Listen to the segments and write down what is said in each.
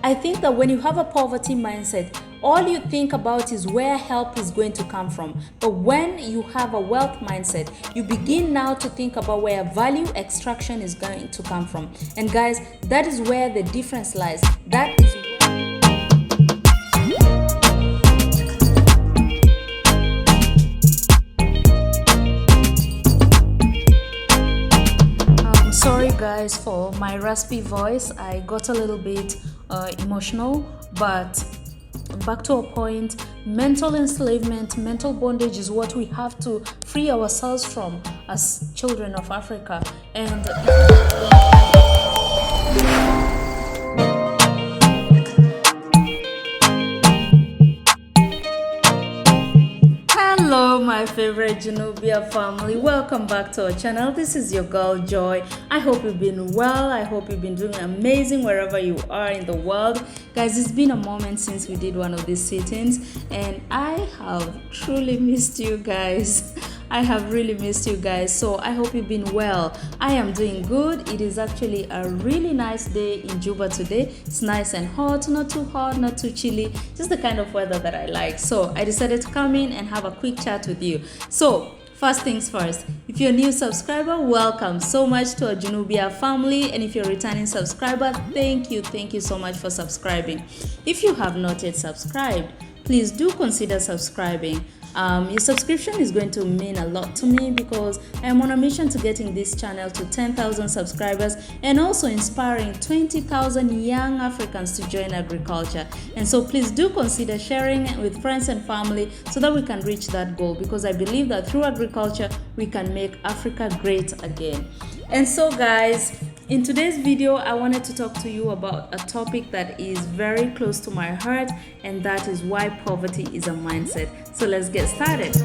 I think that when you have a poverty mindset, all you think about is where help is going to come from. But when you have a wealth mindset, you begin now to think about where value extraction is going to come from. And guys, that is where the difference lies. That is sorry guys for my raspy voice. I got a little bit emotional, but back to a point, mental enslavement, mental bondage is what we have to free ourselves from as children of Africa. And hello my favorite Genubia family, welcome back to our channel. This is your girl Joy. I hope you've been well. I hope you've been doing amazing wherever you are in the world. Guys, it's been a moment since we did one of these sit-ins and I have truly missed you guys. I have really missed you guys, so I hope you've been well. I am doing good. It is actually a really nice day in Juba today. It's nice and hot, not too hot, not too chilly, just the kind of weather that I like. So I decided to come in and have a quick chat with you. So first things first, if you're a new subscriber, welcome so much to our Genubia family. And if you're a returning subscriber, thank you so much for subscribing. If you have not yet subscribed, please do consider subscribing. Your subscription is going to mean a lot to me because I am on a mission to getting this channel to 10,000 subscribers and also inspiring 20,000 young Africans to join agriculture. And so please do consider sharing it with friends and family so that we can reach that goal, because I believe that through agriculture we can make Africa great again. And so guys, in today's video, I wanted to talk to you about a topic that is very close to my heart, and that is why poverty is a mindset. So let's get started.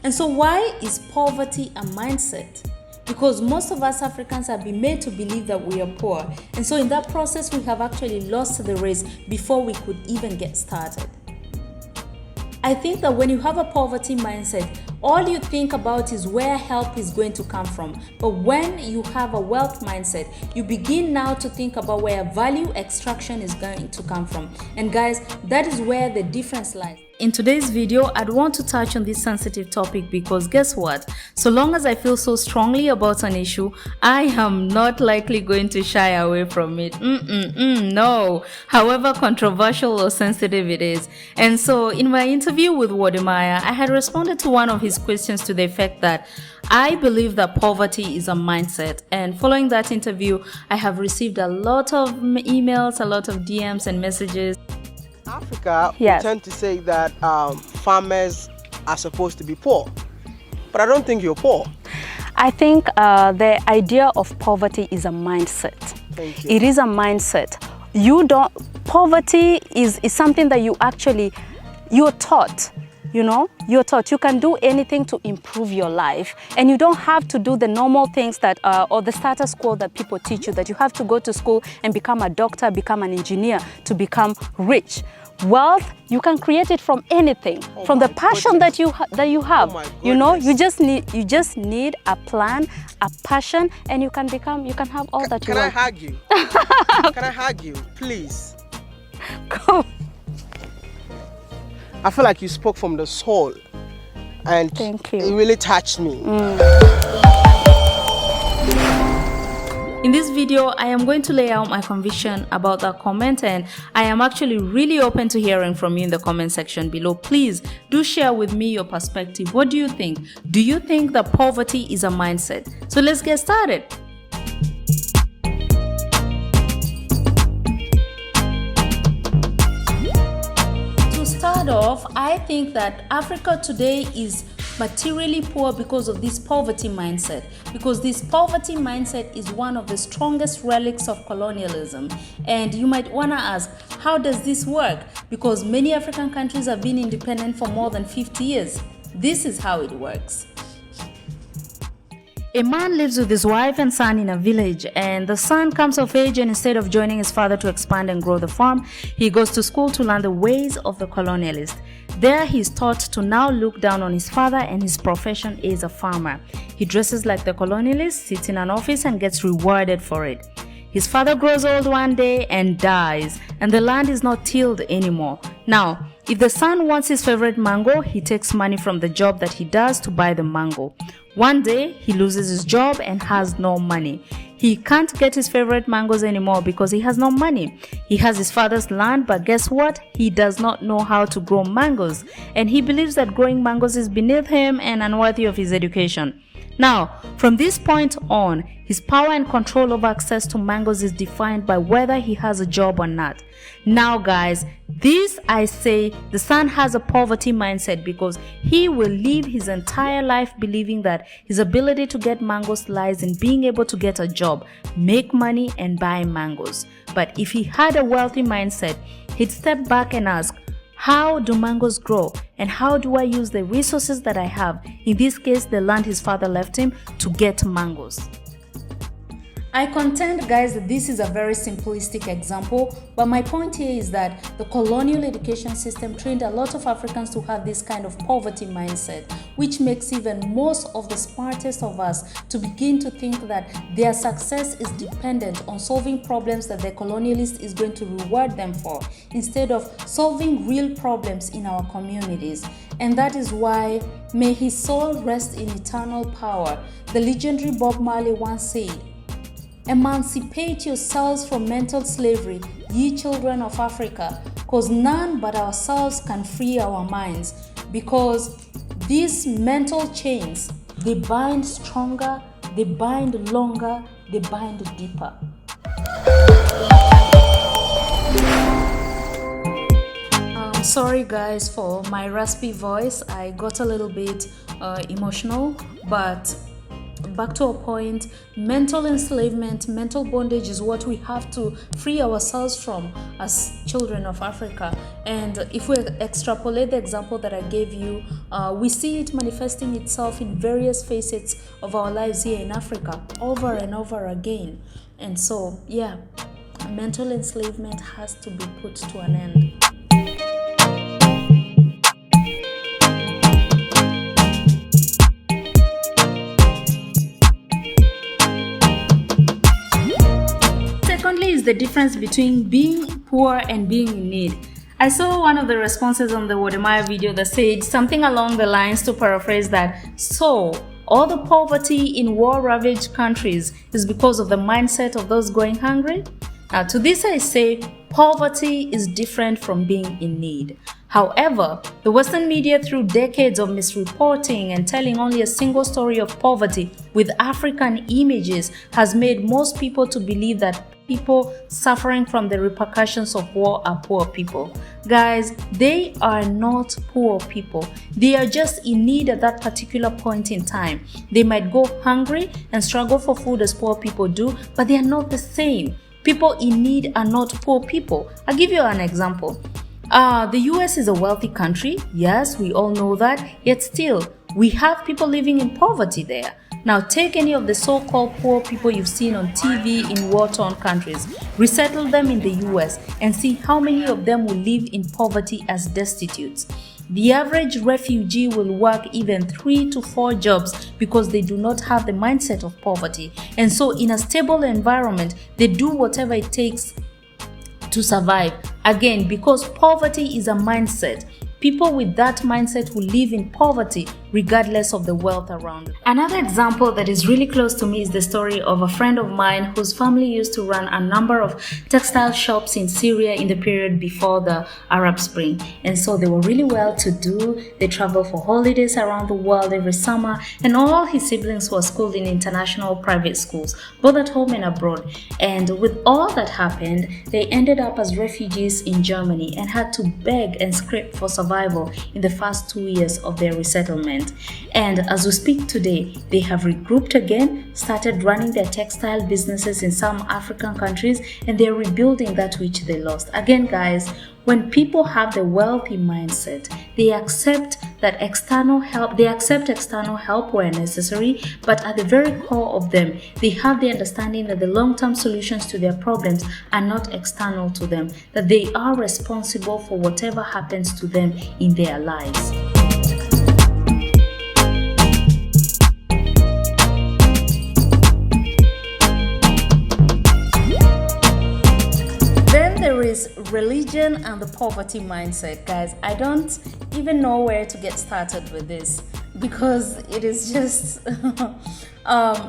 And so why is poverty a mindset? Because most of us Africans have been made to believe that we are poor. And so in that process, we have actually lost the race before we could even get started. I think that when you have a poverty mindset, all you think about is where help is going to come from. But when you have a wealth mindset, you begin now to think about where value extraction is going to come from. And guys, that is where the difference lies. In today's video, I'd want to touch on this sensitive topic because guess what? So long as I feel so strongly about an issue, I am not likely going to shy away from it. No, however controversial or sensitive it is. And so in my interview with WodeMaya, I had responded to one of his questions to the effect that I believe that poverty is a mindset. And following that interview, I have received a lot of emails, a lot of DMs and messages. Africa, we tend to say that farmers are supposed to be poor, but I don't think you're poor. I think the idea of poverty is a mindset. Thank you. It is a mindset. Poverty is something that you're taught. You know, you're taught you can do anything to improve your life, and you don't have to do the normal things that or the status quo that people teach you, that you have to go to school and become a doctor, become an engineer to become rich. Wealth, you can create it from anything, from the passion that you have. You know, you just need a plan, a passion, and you can have all that you want. Can I hug you? Can I hug you, please? Go. I feel like you spoke from the soul, and thank you. It really touched me. In this video, I am going to lay out my conviction about that comment, and I am actually really open to hearing from you in the comment section below. Please do share with me your perspective. What do you think? Do you think that poverty is a mindset? So let's get started. To start off, I think that Africa today is materially poor because of this poverty mindset, because this poverty mindset is one of the strongest relics of colonialism. And you might want to ask, how does this work? Because many African countries have been independent for more than 50 years. This is how it works. A man lives with his wife and son in a village, and the son comes of age, and instead of joining his father to expand and grow the farm, he goes to school to learn the ways of the colonialist. There he is taught to now look down on his father, and his profession is a farmer. He dresses like the colonialist, sits in an office, and gets rewarded for it. His father grows old one day and dies, and the land is not tilled anymore. Now, if the son wants his favorite mango, he takes money from the job that he does to buy the mango. One day, he loses his job and has no money. He can't get his favorite mangoes anymore because he has no money. He has his father's land, but guess what? He does not know how to grow mangoes, and he believes that growing mangoes is beneath him and unworthy of his education. Now, from this point on, his power and control over access to mangoes is defined by whether he has a job or not. Now guys, this I say, the son has a poverty mindset because he will live his entire life believing that his ability to get mangoes lies in being able to get a job, make money and buy mangoes. But if he had a wealthy mindset, he'd step back and ask, how do mangoes grow, and how do I use the resources that I have, in this case the land his father left him, to get mangoes? I contend, guys, that this is a very simplistic example, but my point here is that the colonial education system trained a lot of Africans to have this kind of poverty mindset, which makes even most of the smartest of us to begin to think that their success is dependent on solving problems that the colonialist is going to reward them for, instead of solving real problems in our communities. And that is why, may his soul rest in eternal power, the legendary Bob Marley once said, "Emancipate yourselves from mental slavery, ye children of Africa, cause none but ourselves can free our minds, because these mental chains, they bind stronger, they bind longer, they bind deeper." Sorry guys for my raspy voice. I got a little bit emotional, but back to a point, mental enslavement, mental bondage is what we have to free ourselves from as children of Africa. And if we extrapolate the example that I gave you, we see it manifesting itself in various facets of our lives here in Africa over and over again. And so, yeah, mental enslavement has to be put to an end. Is the difference between being poor and being in need. I saw one of the responses on the WodeMaya video that said something along the lines, to paraphrase that, so all the poverty in war-ravaged countries is because of the mindset of those going hungry? Now to this I say, poverty is different from being in need. However, the Western media, through decades of misreporting and telling only a single story of poverty with African images, has made most people to believe that people suffering from the repercussions of war are poor people. Guys, they are not poor people. They are just in need at that particular point in time. They might go hungry and struggle for food as poor people do, but they are not the same. People in need are not poor people. I'll give you an example. The US is a wealthy country. Yes, we all know that. Yet still, we have people living in poverty there. Now take any of the so-called poor people you've seen on TV in war-torn countries, resettle them in the US, and see how many of them will live in poverty as destitutes. The average refugee will work even 3 to 4 jobs because they do not have the mindset of poverty. And so in a stable environment, they do whatever it takes to survive. Again, because poverty is a mindset. People with that mindset will live in poverty regardless of the wealth around them. Another example that is really close to me is the story of a friend of mine whose family used to run a number of textile shops in Syria in the period before the Arab Spring. And so they were really well to do. They traveled for holidays around the world every summer, and all his siblings were schooled in international private schools, both at home and abroad. And with all that happened, they ended up as refugees in Germany and had to beg and scrape for survival in the first 2 years of their resettlement. And as we speak today, they have regrouped again, started running their textile businesses in some African countries, and they're rebuilding that which they lost. Again, guys, when people have the wealthy mindset, they accept that external help, they accept external help where necessary, but at the very core of them, they have the understanding that the long-term solutions to their problems are not external to them, that they are responsible for whatever happens to them in their lives. There is religion and the poverty mindset, guys. I don't even know where to get started with this because it is just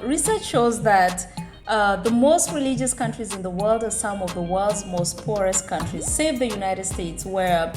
research shows that the most religious countries in the world are some of the world's most poorest countries, save the United States, where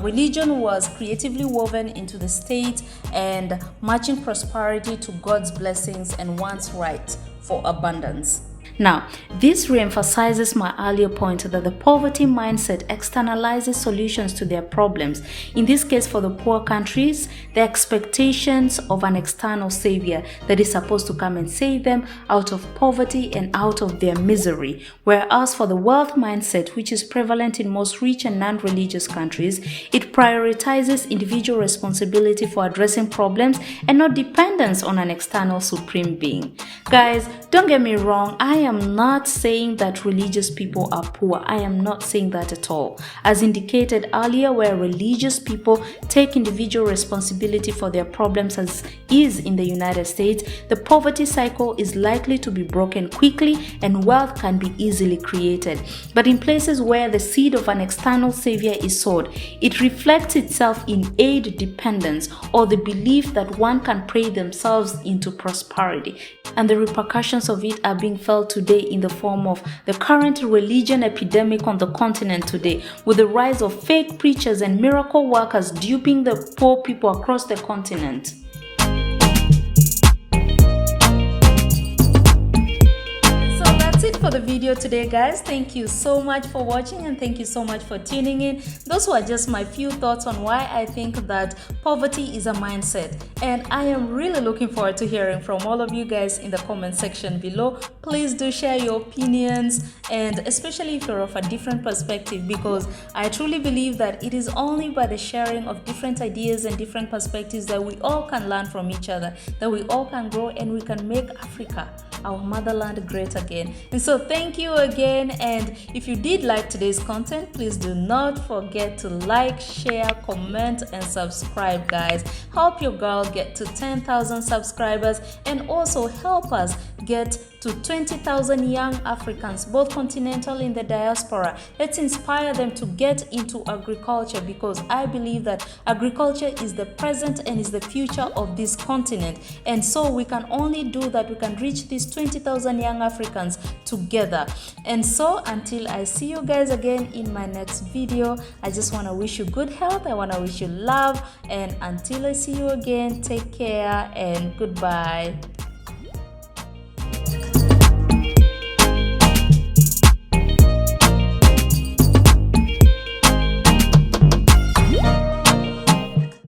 religion was creatively woven into the state and matching prosperity to God's blessings and one's right for abundance. Now, this reemphasizes my earlier point that the poverty mindset externalizes solutions to their problems. In this case, for the poor countries, the expectations of an external savior that is supposed to come and save them out of poverty and out of their misery. Whereas for the wealth mindset, which is prevalent in most rich and non-religious countries, it prioritizes individual responsibility for addressing problems and not dependence on an external supreme being. Guys, don't get me wrong, I am not saying that religious people are poor. I am not saying that at all. As indicated earlier, where religious people take individual responsibility for their problems, as is in the United States, the poverty cycle is likely to be broken quickly and wealth can be easily created. But in places where the seed of an external savior is sowed, it reflects itself in aid dependence or the belief that one can pray themselves into prosperity. And the repercussions of it are being felt today in the form of the current religion epidemic on the continent today, with the rise of fake preachers and miracle workers duping the poor people across the continent. That's it for the video today, guys. Thank you so much for watching and thank you so much for tuning in. Those were just my few thoughts on why I think that poverty is a mindset, and I am really looking forward to hearing from all of you guys in the comment section below. Please do share your opinions, and especially if you're of a different perspective, because I truly believe that it is only by the sharing of different ideas and different perspectives that we all can learn from each other, that we all can grow and we can make Africa, our motherland, great again. And so thank you again, and if you did like today's content, please do not forget to like, share, comment and subscribe, guys. Help your girl get to 10,000 subscribers and also help us get to 20,000 young Africans, both continental in the diaspora. Let's inspire them to get into agriculture, because I believe that agriculture is the present and is the future of this continent. And so we can only do that, we can reach these 20,000 young Africans together. And so until I see you guys again in my next video, I just want to wish you good health, I want to wish you love, and until I see you again, take care and goodbye.